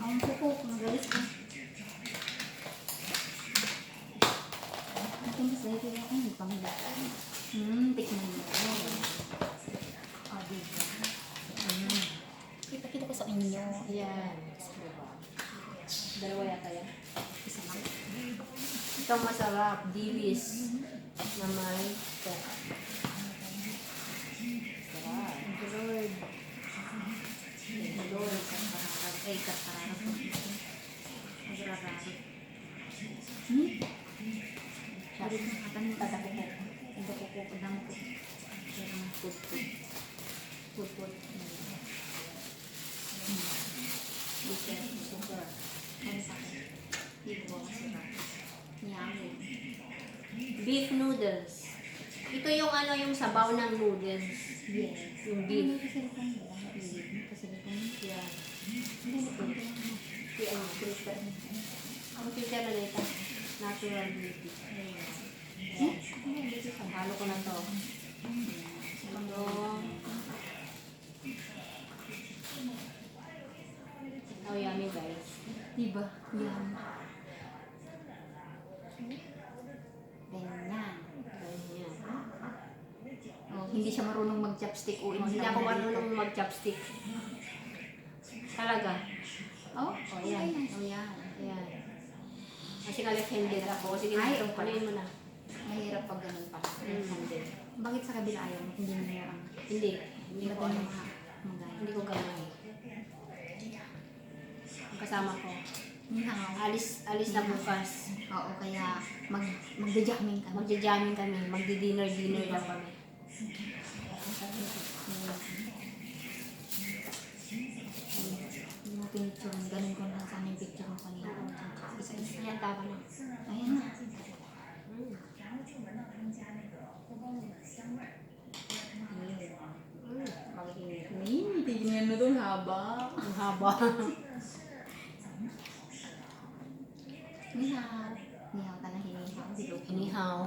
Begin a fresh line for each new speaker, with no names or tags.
Ang kuko, magalis ko. Ito mas dahil kaya ay, pamilya. Tikman mo. Diba? Kita ko sa inyo.
Yan. Dalawa yata yan.
Isa lang.
Ito masarap. Dilis. Na may sarap.
Thank you, Lord.
Thank you, Lord.
Ay, katararap.
Masarap.
Sabi ko, katan mo tatako ko. Ang dako ko, padamo ko. Pero food. Food. Bitter, sugar. Ano sa akin? Hindi ko masarap. Yummy.
Beef noodles. Ito yung yung sabaw ng noodles.
Yes.
Yung beef. Yan.
Filter.
Ang filter na ito. Natural beauty. Yan. Halo ko na to. Ito. Oh, yummy guys.
Diba? Yan. Ganyan.
Ganyan.
Oh, hindi siya marunong mag-chopstick. O,
Hindi ako marunong mag-chopstick. Talaga.
Oh,
yan.
Oh, yan.
Ayan. Kasi ka-left-handed ako. Sige
Ay,
na.
oh, pala.
Tuloy mo na.
Mahirap pag ganun pala.
Left-handed.
Bakit sa kabila ayaw mo? Hindi mo meron.
Hindi. Hindi ko
Ba't
ano.
yung mga
Hindi ko gano'n. Ang kasama ko. Alis na bukas.
Oo, kaya magja-jamming kami.
Magja-jamming kami. Magdi-dinner lang kami.
Yung picture, ganun ko lang sana yung picture mo kanina. Isa-isa.
Ayan, tama na.
Ayan na.
Mag-init.
Tingnan mo itong haba.
Ang haba.
Nihaw. Nihaw ka na hinihaw.
Inihaw.